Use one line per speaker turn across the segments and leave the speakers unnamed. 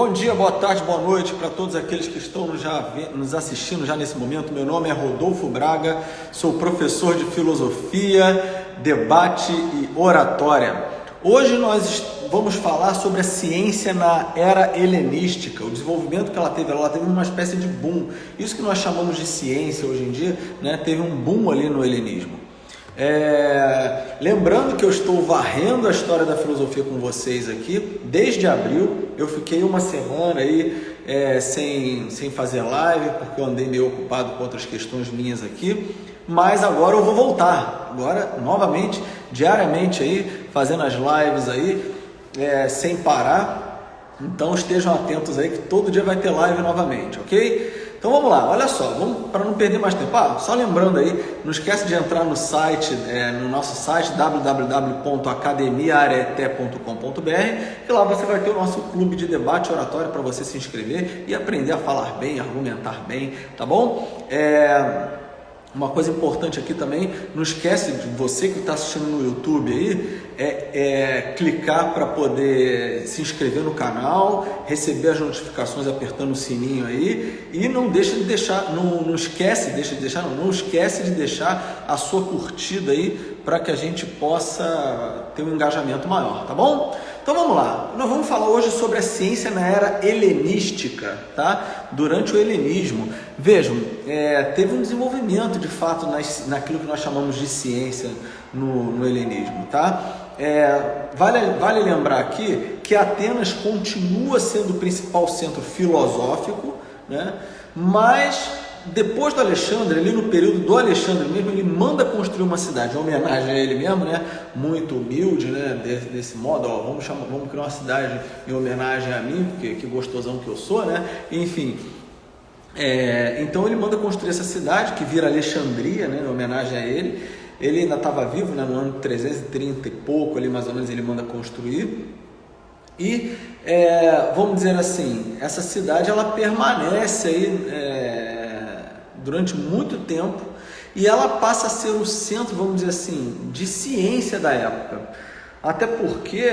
Bom dia, boa tarde, boa noite para todos aqueles que estão nos assistindo já nesse momento. Meu nome é Rodolfo Braga, sou professor de filosofia, debate e oratória. Hoje nós vamos falar sobre a ciência na era helenística, o desenvolvimento que ela teve uma espécie de boom. Isso que nós chamamos de ciência hoje em dia, né, teve um boom ali no helenismo. Lembrando que eu estou varrendo a história da filosofia com vocês aqui desde abril. Eu fiquei uma semana aí sem fazer live porque eu andei meio ocupado com outras questões minhas aqui, mas agora eu vou voltar agora novamente, diariamente aí, fazendo as lives aí sem parar. Então estejam atentos aí que todo dia vai ter live novamente, ok? Então vamos lá, olha só, para não perder mais tempo, só lembrando aí, não esquece de entrar no site, no nosso site www.academiaareté.com.br, que lá você vai ter o nosso clube de debate oratório para você se inscrever e aprender a falar bem, argumentar bem, tá bom? Uma coisa importante aqui também, não esquece de você que está assistindo no YouTube aí, clicar para poder se inscrever no canal, receber as notificações apertando o sininho aí e não esquece de deixar a sua curtida aí para que a gente possa ter um engajamento maior, tá bom? Então vamos lá, nós vamos falar hoje sobre a ciência na era helenística, tá? Durante o helenismo. Vejam, teve um desenvolvimento de fato naquilo que nós chamamos de ciência no helenismo, tá? Vale lembrar aqui que Atenas continua sendo o principal centro filosófico, né? Mas depois do Alexandre, ali no período do Alexandre mesmo, ele manda construir uma cidade, em homenagem a ele mesmo, né? Muito humilde, né? Desse modo, vamos criar uma cidade em homenagem a mim, porque que gostosão que eu sou, né? Enfim, então ele manda construir essa cidade, que vira Alexandria, né? Em homenagem a ele. Ele ainda estava vivo, né? No ano 330 e pouco, ali mais ou menos, ele manda construir. E, vamos dizer assim, essa cidade ela permanece aí durante muito tempo e ela passa a ser o centro, vamos dizer assim, de ciência da época. Até porque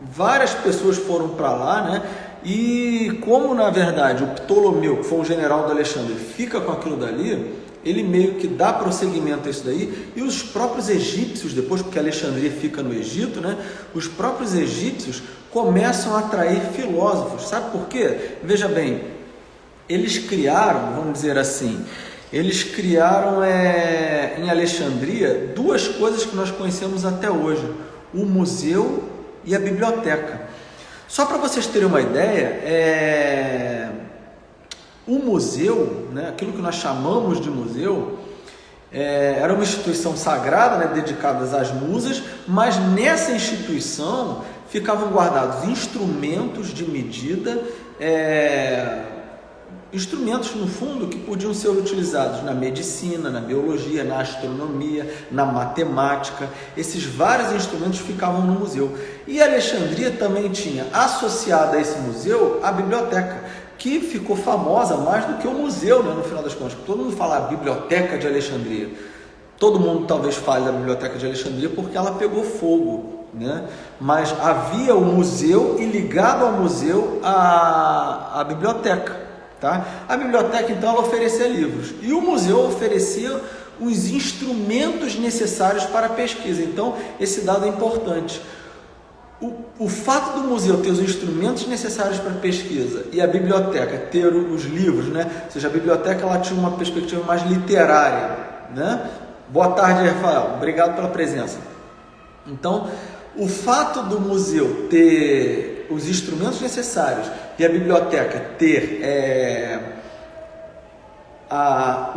várias pessoas foram para lá, né? E como na verdade o Ptolomeu, que foi um general do Alexandre, fica com aquilo dali, ele meio que dá prosseguimento a isso daí, e os próprios egípcios, depois porque Alexandria fica no Egito, né? Os próprios egípcios começam a atrair filósofos. Sabe por quê? Veja bem, eles criaram, vamos dizer assim, em Alexandria duas coisas que nós conhecemos até hoje: o museu e a biblioteca. Só para vocês terem uma ideia, o museu, né, aquilo que nós chamamos de museu, era uma instituição sagrada, né, dedicada às musas, mas nessa instituição ficavam guardados instrumentos de medida, instrumentos no fundo que podiam ser utilizados na medicina, na biologia, na astronomia, na matemática. Esses vários instrumentos ficavam no museu. E Alexandria também tinha associada a esse museu a biblioteca, que ficou famosa mais do que o museu, né, no final das contas. Todo mundo fala a Biblioteca de Alexandria. Todo mundo talvez fale da Biblioteca de Alexandria porque ela pegou fogo, né? Mas havia o museu e ligado ao museu a biblioteca. Tá? A biblioteca, então, ela oferecia livros e o museu oferecia os instrumentos necessários para a pesquisa. Então, esse dado é importante. O fato do museu ter os instrumentos necessários para a pesquisa e a biblioteca ter os livros, né? Ou seja, a biblioteca ela tinha uma perspectiva mais literária, né? Boa tarde, Rafael. Obrigado pela presença. Então, o fato do museu ter os instrumentos necessários e a biblioteca ter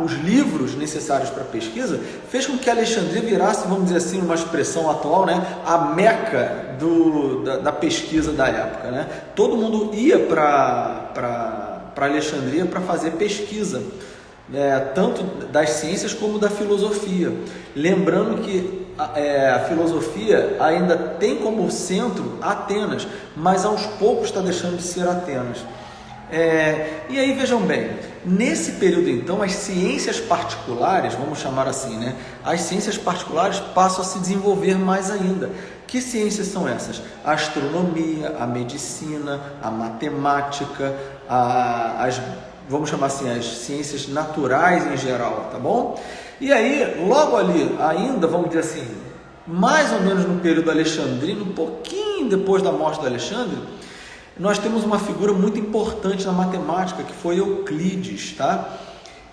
os livros necessários para a pesquisa, fez com que Alexandria virasse, vamos dizer assim, uma expressão atual, né, a meca da pesquisa da época, né? Todo mundo ia para Alexandria para fazer pesquisa, tanto das ciências como da filosofia. Lembrando que a filosofia ainda tem como centro Atenas, mas aos poucos está deixando de ser Atenas. E aí vejam bem, nesse período então as ciências particulares, vamos chamar assim, né? As ciências particulares passam a se desenvolver mais ainda. Que ciências são essas? A astronomia, a medicina, a matemática, vamos chamar assim, as ciências naturais em geral, tá bom? E aí, logo ali, ainda, vamos dizer assim, mais ou menos no período alexandrino, um pouquinho depois da morte do Alexandre, nós temos uma figura muito importante na matemática, que foi Euclides, tá?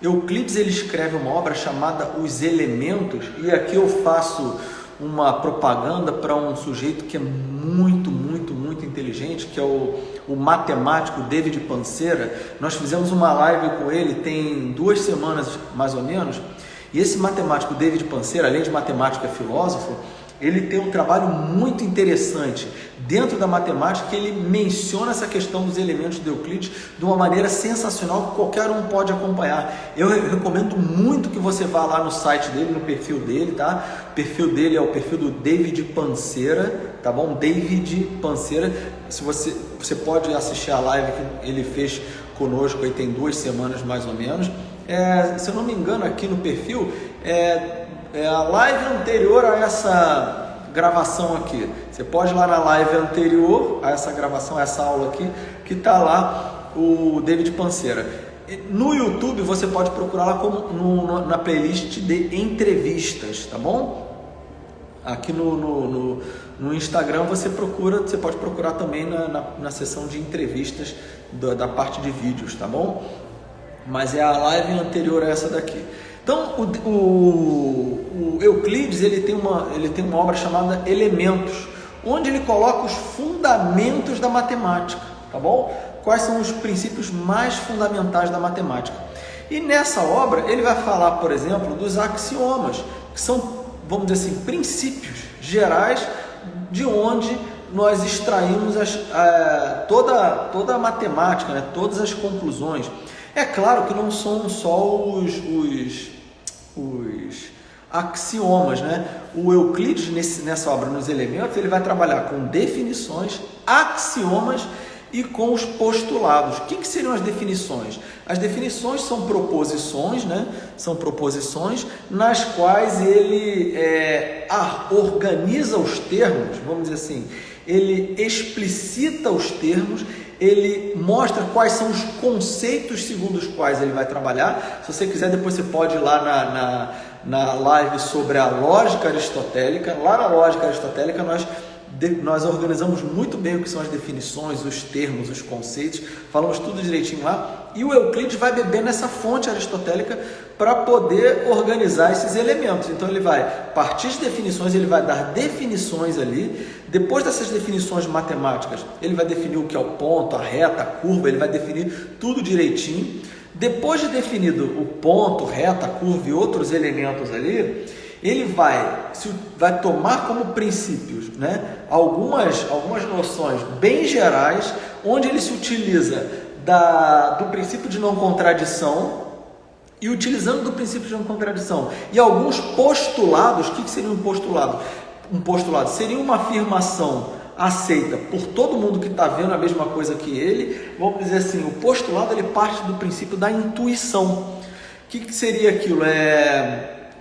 Euclides, ele escreve uma obra chamada Os Elementos, e aqui eu faço uma propaganda para um sujeito que é muito inteligente, que é o matemático David Panseira. Nós fizemos uma live com ele tem 2 semanas mais ou menos, e esse matemático David Panseira, além de matemático, é filósofo. Ele tem um trabalho muito interessante dentro da matemática, que ele menciona essa questão dos elementos de Euclides de uma maneira sensacional, que qualquer um pode acompanhar. Eu recomendo muito que você vá lá no site dele, no perfil dele, tá? O perfil dele é o perfil do David Panseira, tá bom? David Panseira. Se você pode assistir a live que ele fez conosco aí tem 2 semanas mais ou menos. Se eu não me engano, aqui no perfil a live anterior a essa gravação aqui. Você pode ir lá na live anterior a essa gravação, a essa aula aqui, que está lá o David Panseira. No YouTube você pode procurar lá na playlist de entrevistas, tá bom? Aqui no Instagram você pode procurar também na seção de entrevistas da parte de vídeos, tá bom? Mas é a live anterior a essa daqui. Então, o Euclides ele tem uma obra chamada Elementos, onde ele coloca os fundamentos da matemática, tá bom? Quais são os princípios mais fundamentais da matemática. E nessa obra ele vai falar, por exemplo, dos axiomas, que são, vamos dizer assim, princípios gerais de onde nós extraímos toda a matemática, né? Todas as conclusões. É claro que não são só os axiomas, né? O Euclides, nessa obra, nos Elementos, ele vai trabalhar com definições, axiomas e com os postulados. O que seriam as definições? As definições são proposições, né? São proposições nas quais ele organiza os termos, vamos dizer assim, ele explicita os termos, ele mostra quais são os conceitos segundo os quais ele vai trabalhar. Se você quiser, depois você pode ir lá na live sobre a lógica aristotélica. Lá na lógica aristotélica nós organizamos muito bem o que são as definições, os termos, os conceitos, falamos tudo direitinho lá, e o Euclides vai beber nessa fonte aristotélica para poder organizar esses elementos. Então ele vai partir de definições, ele vai dar definições ali. Depois dessas definições matemáticas, ele vai definir o que é o ponto, a reta, a curva, ele vai definir tudo direitinho. Depois de definido o ponto, reta, a curva e outros elementos ali, ele vai tomar como princípios, né, algumas noções bem gerais, onde ele se utiliza do princípio de não contradição, e utilizando do princípio de não contradição e alguns postulados. O que seria um postulado? Um postulado seria uma afirmação aceita por todo mundo que está vendo a mesma coisa que ele. Vamos dizer assim, o postulado ele parte do princípio da intuição. O que seria aquilo?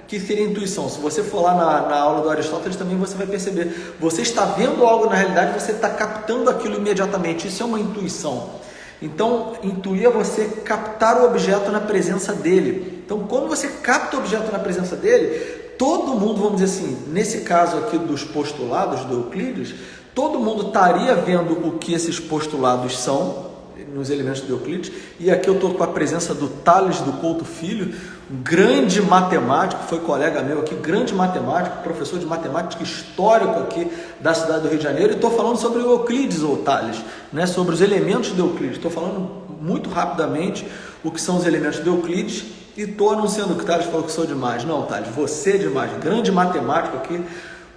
Que seria intuição? Se você for lá na aula do Aristóteles também você vai perceber. Você está vendo algo na realidade, você está captando aquilo imediatamente. Isso é uma intuição. Então, intuir é você captar o objeto na presença dele. Então, quando você capta o objeto na presença dele, todo mundo, vamos dizer assim, nesse caso aqui dos postulados do Euclides, todo mundo estaria vendo o que esses postulados são, nos elementos de Euclides. E aqui eu estou com a presença do Tales do Couto Filho, um grande matemático, foi colega meu aqui, grande matemático, professor de matemática histórico aqui da cidade do Rio de Janeiro, e estou falando sobre o Euclides, ou Tales, né, sobre os elementos de Euclides. Estou falando muito rapidamente o que são os elementos de Euclides, e estou anunciando que o Tales falou que sou demais. Não, Tales, você é demais, grande matemático aqui,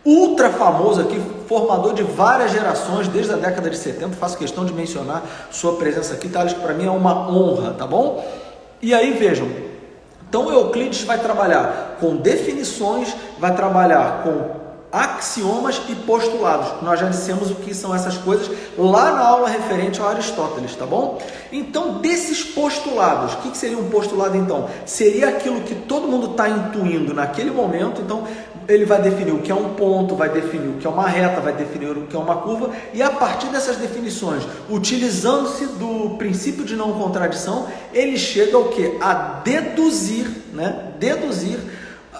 ultra famoso aqui, formador de várias gerações desde a década de 70, faço questão de mencionar sua presença aqui, Tales, que para mim é uma honra, tá bom? E aí vejam, então Euclides vai trabalhar com definições, vai trabalhar com axiomas e postulados. Nós já dissemos o que são essas coisas lá na aula referente ao Aristóteles, tá bom? Então, desses postulados, o que seria um postulado então? Seria aquilo que todo mundo está intuindo naquele momento. Então, ele vai definir o que é um ponto, vai definir o que é uma reta, vai definir o que é uma curva, e a partir dessas definições, utilizando-se do princípio de não contradição, ele chega ao quê? A deduzir, né? Deduzir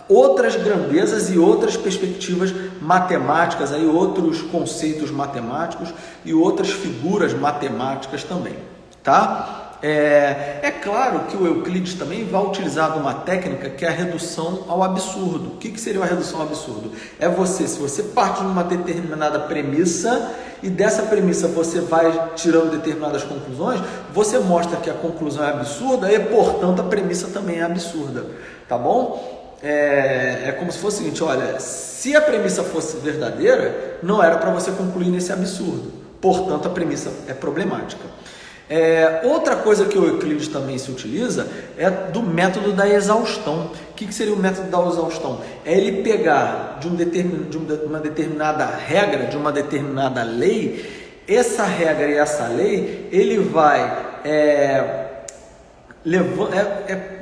outras grandezas e outras perspectivas matemáticas, aí outros conceitos matemáticos e outras figuras matemáticas também, tá? É claro que o Euclides também vai utilizar uma técnica que é a redução ao absurdo. O que seria a redução ao absurdo? Se você parte de uma determinada premissa e dessa premissa você vai tirando determinadas conclusões, você mostra que a conclusão é absurda e, portanto, a premissa também é absurda, tá bom? É como se fosse o seguinte, olha, se a premissa fosse verdadeira, não era para você concluir nesse absurdo, portanto a premissa é problemática. Outra coisa que o Euclides também se utiliza é do método da exaustão. O que seria o método da exaustão? É ele pegar de uma determinada regra, de uma determinada lei, essa regra e essa lei, ele vai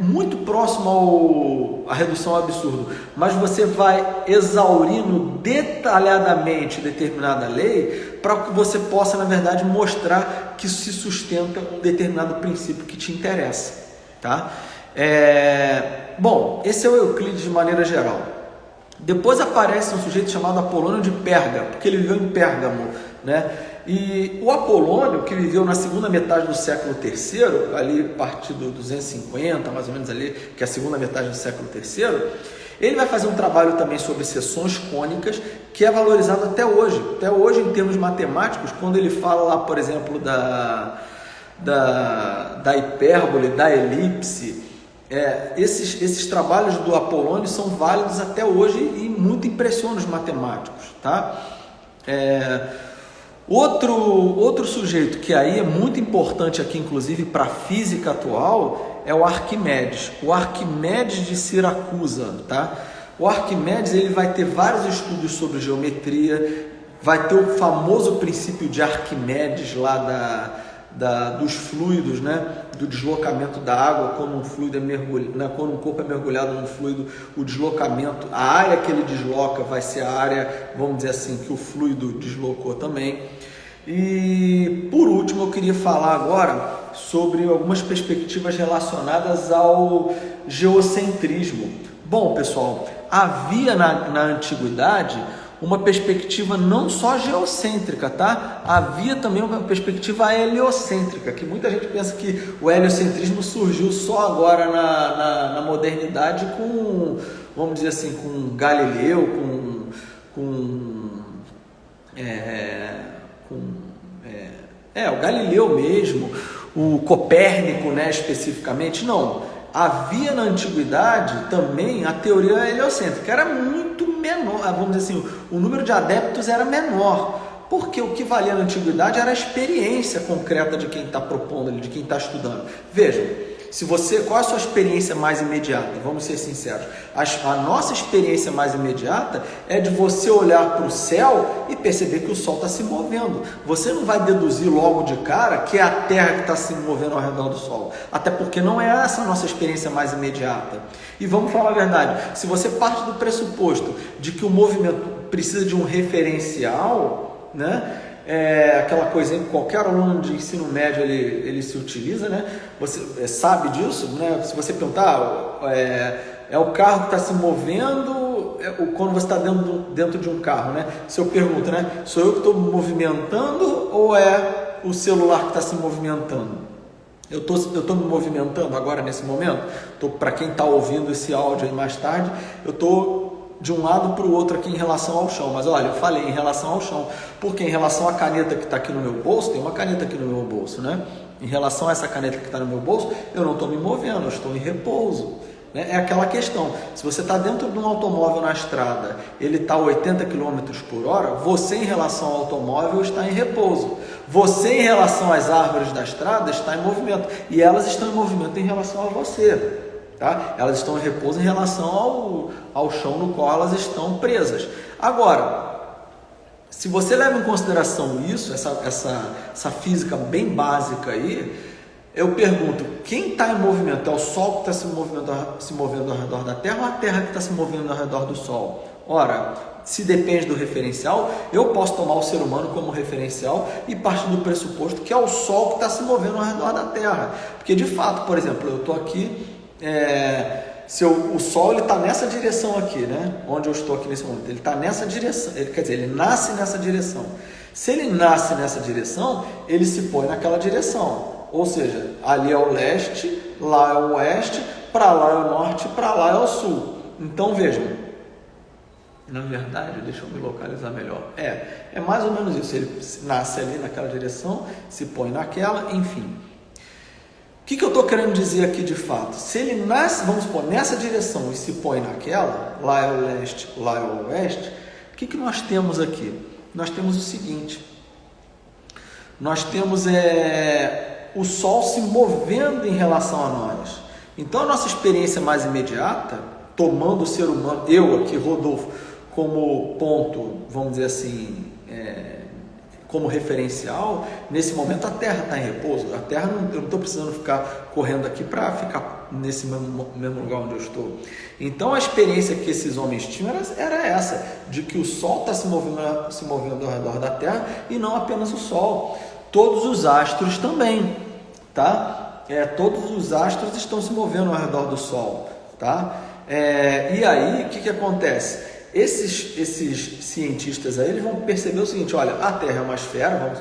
muito próximo à redução ao absurdo, mas você vai exaurindo detalhadamente determinada lei para que você possa, na verdade, mostrar que se sustenta um determinado princípio que te interessa, tá? Bom, esse é o Euclides de maneira geral. Depois aparece um sujeito chamado Apolônio de Pérgamo, porque ele viveu em Pérgamo, né? E o Apolônio, que viveu na segunda metade do século III, ali a partir do 250, mais ou menos ali, que é a segunda metade do século III, ele vai fazer um trabalho também sobre seções cônicas, que é valorizado até hoje. Até hoje, em termos matemáticos, quando ele fala lá, por exemplo, da hipérbole, da elipse, esses trabalhos do Apolônio são válidos até hoje e muito impressionam os matemáticos, tá? Outro sujeito que aí é muito importante aqui, inclusive para a física atual, é o Arquimedes. O Arquimedes de Siracusa, tá? O Arquimedes, ele vai ter vários estudos sobre geometria, vai ter o famoso princípio de Arquimedes lá dos fluidos, né? Do deslocamento da água quando um fluido quando um corpo é mergulhado num fluido, o deslocamento, a área que ele desloca vai ser a área, vamos dizer assim, que o fluido deslocou também. E por último eu queria falar agora sobre algumas perspectivas relacionadas ao geocentrismo. Bom, pessoal, havia na antiguidade uma perspectiva não só geocêntrica, tá? Havia também uma perspectiva heliocêntrica, que muita gente pensa que o heliocentrismo surgiu só agora na modernidade com, vamos dizer assim, com Galileu, o Galileu mesmo, o Copérnico, né, especificamente. Não, havia na antiguidade também a teoria heliocêntrica, era muito menor, vamos dizer assim, o número de adeptos era menor, porque o que valia na antiguidade era a experiência concreta de quem está propondo ali, de quem está estudando. Vejam, qual é a sua experiência mais imediata? Vamos ser sinceros. A nossa experiência mais imediata é de você olhar para o céu e perceber que o Sol está se movendo. Você não vai deduzir logo de cara que é a Terra que está se movendo ao redor do Sol. Até porque não é essa a nossa experiência mais imediata. E vamos falar a verdade, se você parte do pressuposto de que o movimento precisa de um referencial, né? Aquela coisa que qualquer aluno de ensino médio ele se utiliza, né? Você sabe disso, né? Se você perguntar, é o carro que está se movendo, quando você está dentro de um carro, né? Se eu pergunto, né? Sou eu que estou me movimentando ou é o celular que está se movimentando? Eu estou me movimentando agora nesse momento? Para quem está ouvindo esse áudio aí mais tarde, eu estou de um lado para o outro aqui em relação ao chão, mas olha, eu falei em relação ao chão, porque em relação à caneta que está aqui no meu bolso, tem uma caneta aqui no meu bolso, né? Em relação a essa caneta que está no meu bolso, eu não estou me movendo, eu estou em repouso, né? É aquela questão, se você está dentro de um automóvel na estrada, ele está a 80 km por hora, você em relação ao automóvel está em repouso, você em relação às árvores da estrada está em movimento, e elas estão em movimento em relação a você. tá? Elas estão em repouso em relação ao chão no qual elas estão presas. Agora, se você leva em consideração isso, essa física bem básica aí, eu pergunto, quem está em movimento? É o Sol que está se movendo ao redor da Terra ou a Terra que está se movendo ao redor do Sol? Ora, se depende do referencial, eu posso tomar o ser humano como referencial e partir do pressuposto que é o Sol que está se movendo ao redor da Terra. Porque de fato, por exemplo, eu estou aqui, o Sol ele está nessa direção aqui, né? Onde eu estou aqui nesse momento, ele está nessa direção, quer dizer, ele nasce nessa direção. Se ele nasce nessa direção, ele se põe naquela direção. Ou seja, ali é o leste, lá é o oeste, para lá é o norte, para lá é o sul. Então vejam, na verdade, deixa eu me localizar melhor. É mais ou menos isso. Ele nasce ali naquela direção, se põe naquela, enfim. O que eu estou querendo dizer aqui de fato? Se ele nasce, vamos supor, nessa direção e se põe naquela, lá é o leste, lá é o oeste, o que nós temos aqui? Nós temos o seguinte, nós temos o Sol se movendo em relação a nós. Então a nossa experiência mais imediata, tomando o ser humano, eu aqui, Rodolfo, como ponto, vamos dizer assim, como referencial, nesse momento a Terra está em repouso. A Terra, eu não estou precisando ficar correndo aqui para ficar nesse mesmo lugar onde eu estou. Então a experiência que esses homens tinham era essa, de que o Sol está se movendo ao redor da Terra e não apenas o Sol. Todos os astros também, tá? Todos os astros estão se movendo ao redor do Sol, tá? E aí, o que acontece? Esses cientistas aí, eles vão perceber o seguinte, olha, a Terra é uma esfera, vamos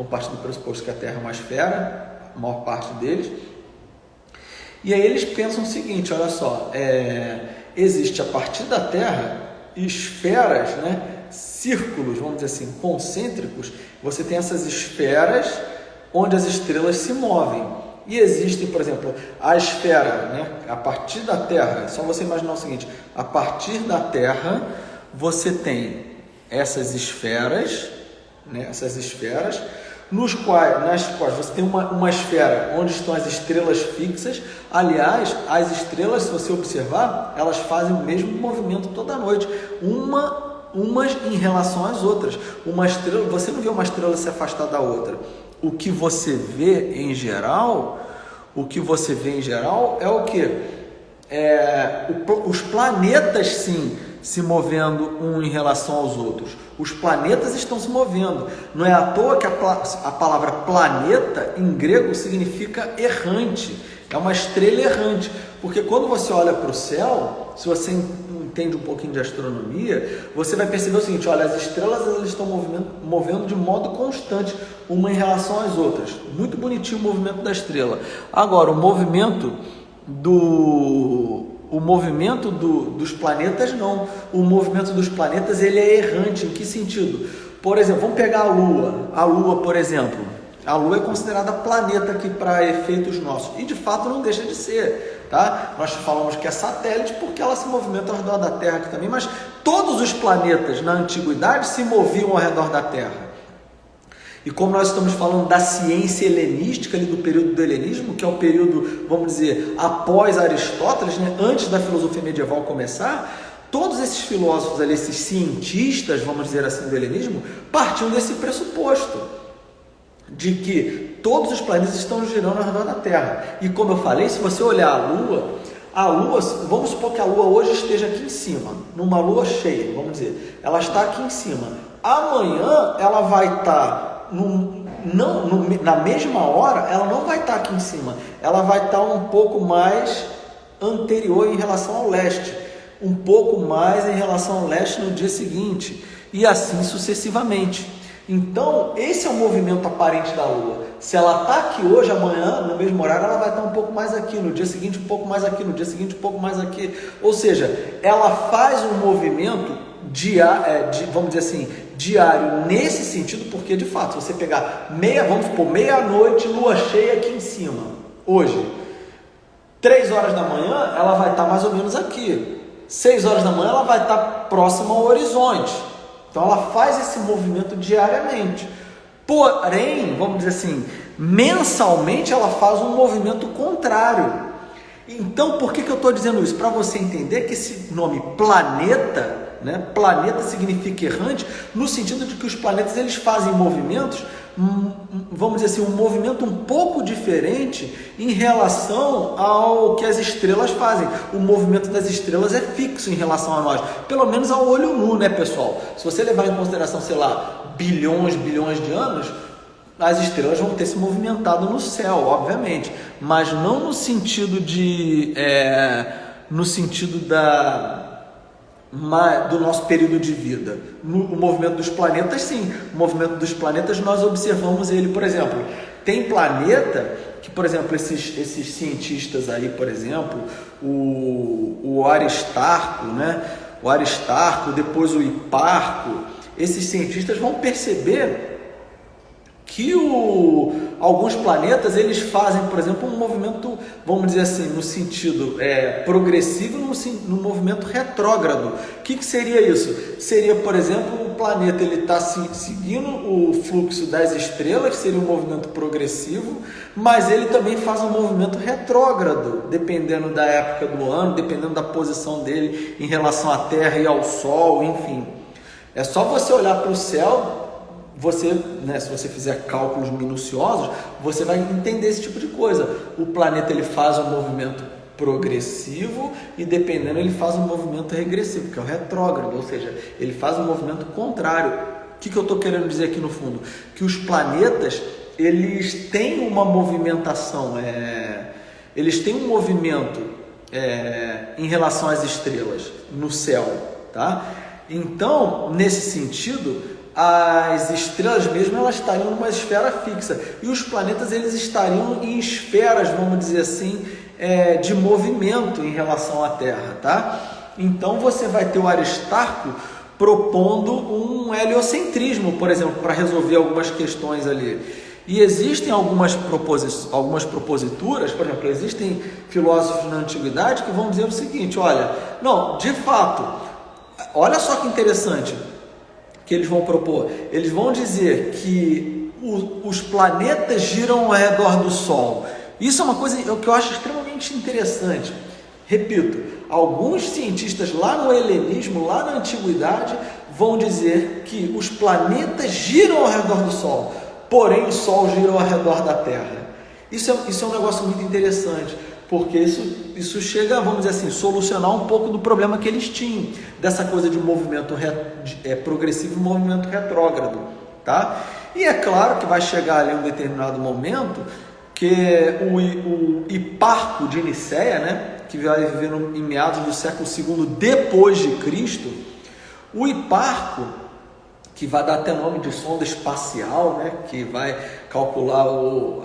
partir do pressuposto que a Terra é uma esfera, a maior parte deles, e aí eles pensam o seguinte, olha só, existe a partir da Terra esferas, né, círculos, vamos dizer assim, concêntricos, você tem essas esferas onde as estrelas se movem. E existe, por exemplo, a esfera, né? A partir da Terra, é só você imaginar o seguinte, a partir da Terra você tem essas esferas, né? Essas esferas, nas quais você tem uma esfera onde estão as estrelas fixas. Aliás, as estrelas, se você observar, elas fazem o mesmo movimento toda noite, umas em relação às outras. Uma estrela, você não vê uma estrela se afastar da outra. O que você vê em geral é o que? Os planetas sim se movendo um em relação aos outros. Os planetas estão se movendo. Não é à toa que a palavra planeta em grego significa errante. É uma estrela errante. Porque quando você olha para o céu, se você entende um pouquinho de astronomia, você vai perceber o seguinte, olha, as estrelas elas estão movendo de modo constante, uma em relação às outras. Muito bonitinho o movimento da estrela. Agora, o movimento dos planetas não. O movimento dos planetas ele é errante. Em que sentido? Por exemplo, vamos pegar a Lua. A Lua, por exemplo. A Lua é considerada planeta aqui para efeitos nossos. E de fato não deixa de ser, tá? Nós falamos que é satélite porque ela se movimenta ao redor da Terra aqui também, mas todos os planetas na antiguidade se moviam ao redor da Terra. E como nós estamos falando da ciência helenística, ali do período do helenismo, que é o período, vamos dizer, após Aristóteles, né? Antes da filosofia medieval começar, todos esses filósofos ali, esses cientistas, vamos dizer assim, do helenismo, partiam desse pressuposto de que todos os planetas estão girando ao redor da Terra. E como eu falei, se você olhar a Lua, vamos supor que a Lua hoje esteja aqui em cima, numa Lua cheia, vamos dizer, ela está aqui em cima. Amanhã ela vai estar, na mesma hora, ela não vai estar aqui em cima, ela vai estar um pouco mais anterior em relação ao leste, um pouco mais em relação ao leste no dia seguinte, e assim sucessivamente. Então, esse é o movimento aparente da Lua. Se ela está aqui hoje, amanhã, no mesmo horário, ela vai estar um pouco mais aqui, no dia seguinte um pouco mais aqui, no dia seguinte um pouco mais aqui. Ou seja, ela faz um movimento vamos dizer assim, diário nesse sentido, porque de fato, se você pegar vamos supor, meia-noite, lua cheia aqui em cima, hoje, 3 horas da manhã, ela vai estar mais ou menos aqui. 6 horas da manhã, ela vai estar próxima ao horizonte. Então ela faz esse movimento diariamente. Porém, vamos dizer assim, mensalmente ela faz um movimento contrário. Então, por que eu estou dizendo isso? Para você entender que esse nome planeta, né? Planeta significa errante, no sentido de que os planetas eles fazem movimentos, vamos dizer assim, um movimento um pouco diferente em relação ao que as estrelas fazem. O movimento das estrelas é fixo em relação a nós, pelo menos ao olho nu, né, pessoal? Se você levar em consideração, sei lá, bilhões de anos, as estrelas vão ter se movimentado no céu, obviamente, mas não no sentido do nosso período de vida. O movimento dos planetas, sim. O movimento dos planetas, nós observamos ele, por exemplo, tem planeta que, por exemplo, esses cientistas aí, por exemplo, o Aristarco, né? O Aristarco, depois o Hiparco, esses cientistas vão perceber que alguns planetas eles fazem, por exemplo, um movimento, vamos dizer assim, no sentido progressivo, no movimento retrógrado. O que seria isso? Seria, por exemplo, o planeta ele está seguindo o fluxo das estrelas, que seria um movimento progressivo, mas ele também faz um movimento retrógrado, dependendo da época do ano, dependendo da posição dele em relação à Terra e ao Sol, enfim. É só você olhar para o céu. Você, né, se você fizer cálculos minuciosos, você vai entender esse tipo de coisa. O planeta ele faz um movimento progressivo e dependendo ele faz um movimento regressivo, que é o retrógrado, ou seja, ele faz um movimento contrário. O que eu estou querendo dizer aqui no fundo? Que os planetas eles têm uma movimentação, eles têm um movimento em relação às estrelas no céu, tá? Então, nesse sentido, as estrelas mesmo elas estariam numa esfera fixa e os planetas eles estariam em esferas, vamos dizer assim, de movimento em relação à Terra, tá? Então você vai ter o Aristarco propondo um heliocentrismo, por exemplo, para resolver algumas questões ali. E existem algumas proposituras, por exemplo, existem filósofos na antiguidade que vão dizer o seguinte: olha, não, de fato, olha só que interessante que eles vão propor. Eles vão dizer que os planetas giram ao redor do Sol. Isso é uma coisa que eu acho extremamente interessante. Repito, alguns cientistas lá no helenismo, lá na antiguidade, vão dizer que os planetas giram ao redor do Sol, porém o Sol gira ao redor da Terra. Isso é um negócio muito interessante, porque isso chega, vamos dizer assim, solucionar um pouco do problema que eles tinham, dessa coisa de movimento progressivo e movimento retrógrado, tá? E é claro que vai chegar ali um determinado momento que o Hiparco de Nicéia, né, que vai viver em meados do século II depois de Cristo, o Hiparco, que vai dar até nome de sonda espacial, né, que vai calcular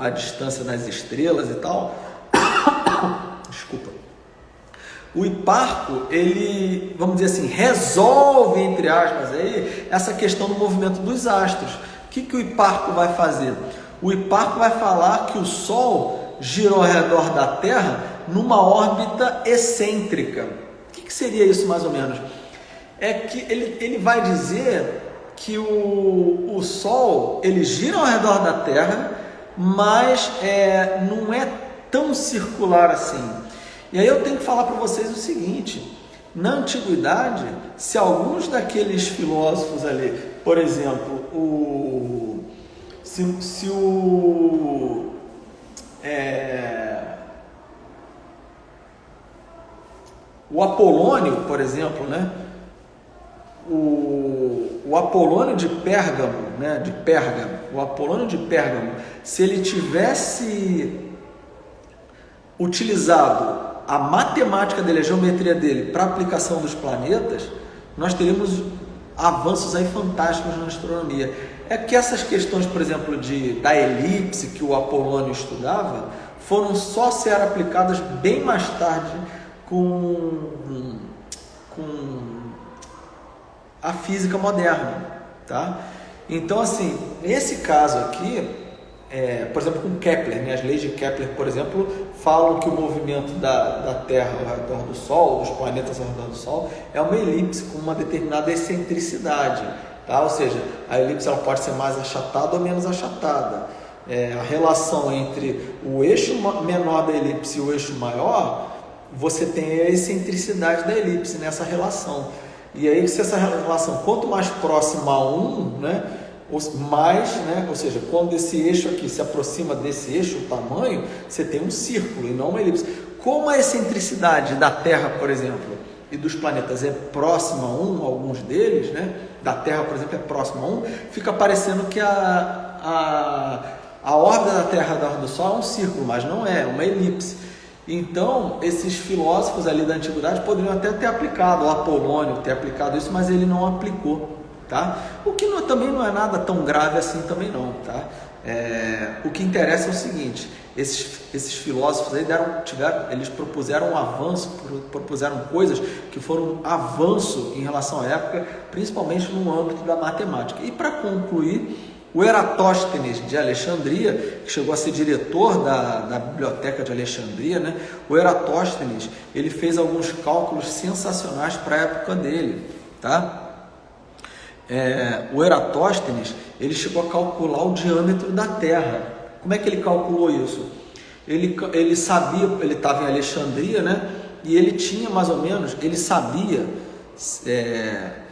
a distância das estrelas e tal. Desculpa. O Hiparco, ele, vamos dizer assim, resolve, entre aspas, aí, essa questão do movimento dos astros. O que o Hiparco vai fazer? O Hiparco vai falar que o Sol gira ao redor da Terra numa órbita excêntrica. O que seria isso, mais ou menos? É que ele vai dizer que o Sol ele gira ao redor da Terra, mas não é tão circular assim. E aí eu tenho que falar para vocês o seguinte: na antiguidade, se alguns daqueles filósofos ali, por exemplo, o Apolônio, por exemplo, né? O Apolônio de Pérgamo, né? O Apolônio de Pérgamo, se ele tivesse utilizado a matemática dele, a geometria dele para aplicação dos planetas, nós teríamos avanços aí fantásticos na astronomia. É que essas questões, por exemplo, da elipse que o Apolônio estudava, foram só ser aplicadas bem mais tarde com a física moderna, tá? Então, assim, nesse caso aqui, por exemplo, com Kepler, né? As leis de Kepler, por exemplo, falam que o movimento da Terra ao redor do Sol, dos planetas ao redor do Sol, é uma elipse com uma determinada excentricidade, tá? Ou seja, a elipse ela pode ser mais achatada ou menos achatada. a relação entre o eixo menor da elipse e o eixo maior, você tem a excentricidade da elipse nessa relação. E aí, se essa relação, quanto mais próxima a 1, né, mais, né, ou seja, quando esse eixo aqui se aproxima desse eixo, o tamanho, você tem um círculo e não uma elipse. Como a excentricidade da Terra, por exemplo, e dos planetas é próxima a 1, alguns deles, né, da Terra, por exemplo, é próxima a 1, fica parecendo que a órbita da Terra da órbita do Sol é um círculo, mas não é uma elipse. Então, esses filósofos ali da antiguidade poderiam até ter aplicado, o Apolônio ter aplicado isso, mas ele não aplicou, tá? O que também não é nada tão grave assim também não, tá? O que interessa é o seguinte, esses filósofos aí eles propuseram um avanço, propuseram coisas que foram um avanço em relação à época, principalmente no âmbito da matemática. E para concluir, o Eratóstenes de Alexandria, que chegou a ser diretor da biblioteca de Alexandria, né? O Eratóstenes, ele fez alguns cálculos sensacionais para a época dele, tá? O Eratóstenes, ele chegou a calcular o diâmetro da Terra. Como é que ele calculou isso? Ele sabia, ele estava em Alexandria, né? E ele tinha mais ou menos, ele sabia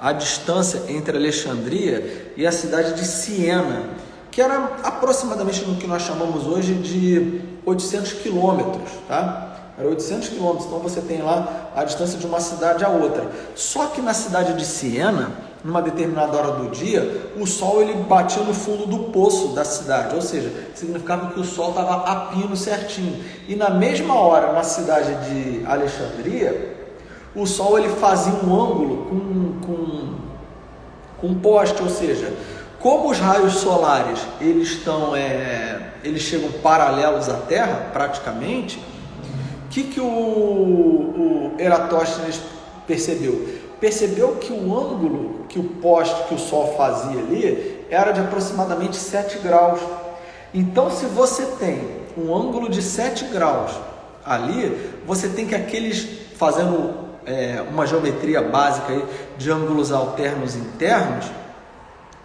a distância entre Alexandria e a cidade de Siena, que era aproximadamente no que nós chamamos hoje de 800 quilômetros, tá? Era 800 quilômetros, então você tem lá a distância de uma cidade a outra. Só que na cidade de Siena, numa determinada hora do dia, o sol ele batia no fundo do poço da cidade, ou seja, significava que o sol estava a pino certinho. E na mesma hora, na cidade de Alexandria, o sol ele fazia um ângulo com um poste, ou seja, como os raios solares eles chegam paralelos à Terra praticamente, o que o Eratóstenes percebeu? Percebeu que o ângulo que o poste, que o sol fazia ali, era de aproximadamente 7 graus. Então, se você tem um ângulo de 7 graus ali, você tem que fazendo uma geometria básica aí de ângulos alternos internos, o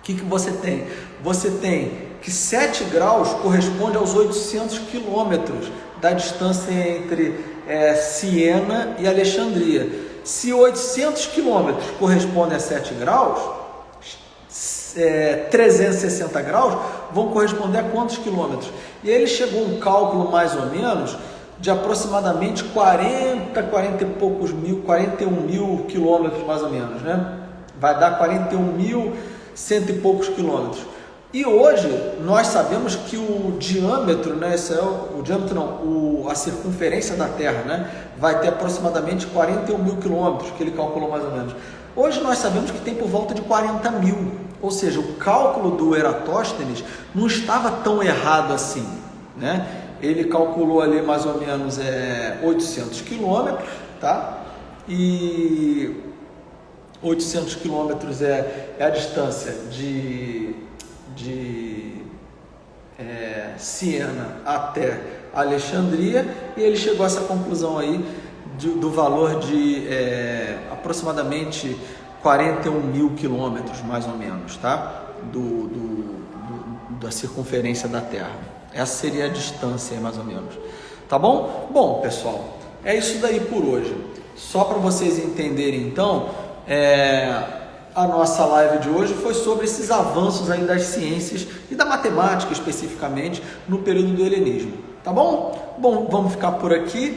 que você tem? Você tem que 7 graus corresponde aos 800 quilômetros da distância entre Siena e Alexandria. Se 800 quilômetros correspondem a 7 graus, 360 graus vão corresponder a quantos quilômetros? E aí ele chegou a um cálculo mais ou menos de aproximadamente 41 mil quilômetros mais ou menos, né? Vai dar 41.100 e poucos quilômetros. E hoje nós sabemos que o diâmetro, né, a circunferência da Terra, né, vai ter aproximadamente 41 mil quilômetros, que ele calculou mais ou menos. Hoje nós sabemos que tem por volta de 40 mil, ou seja, o cálculo do Eratóstenes não estava tão errado assim, né? Ele calculou ali mais ou menos 800 quilômetros, tá? E 800 quilômetros é a distância de Siena até Alexandria, e ele chegou a essa conclusão aí do valor de aproximadamente 41 mil quilômetros, mais ou menos, tá? Da circunferência da Terra. Essa seria a distância, mais ou menos. Tá bom? Bom, pessoal, é isso daí por hoje. Só para vocês entenderem, então, a nossa live de hoje foi sobre esses avanços aí das ciências e da matemática, especificamente, no período do helenismo. Tá bom? Bom, vamos ficar por aqui.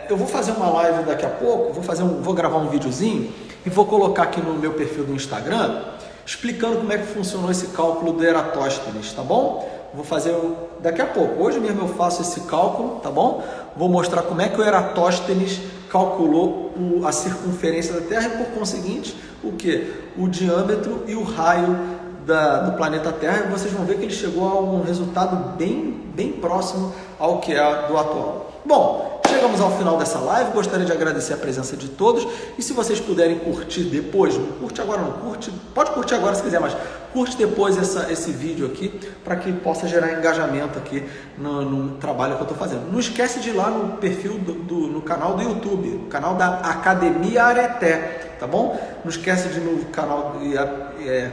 Eu vou fazer uma live daqui a pouco, vou gravar um videozinho e vou colocar aqui no meu perfil do Instagram, explicando como é que funcionou esse cálculo do Eratóstenes, tá bom? Vou fazer daqui a pouco. Hoje mesmo eu faço esse cálculo, tá bom? Vou mostrar como é que o Eratóstenes calculou a circunferência da Terra e, por conseguinte, o diâmetro e o raio do planeta Terra. E vocês vão ver que ele chegou a um resultado bem próximo ao que é do atual. Bom, chegamos ao final dessa live. Gostaria de agradecer a presença de todos. E se vocês puderem curtir depois, não curte agora, não curte, pode curtir agora se quiser, mas curte depois esse vídeo aqui, para que possa gerar engajamento aqui no trabalho que eu estou fazendo. Não esquece de ir lá no perfil no canal do YouTube, o canal da Academia Areté. tá bom? Não esquece de no canal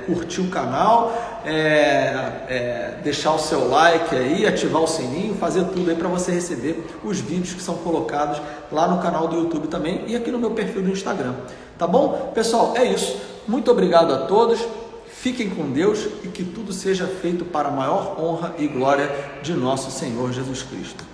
curtir o canal, deixar o seu like aí, ativar o sininho, fazer tudo aí para você receber os vídeos que são colocados lá no canal do YouTube também e aqui no meu perfil do Instagram, tá bom? Pessoal, é isso. Muito obrigado a todos. Fiquem com Deus e que tudo seja feito para a maior honra e glória de nosso Senhor Jesus Cristo.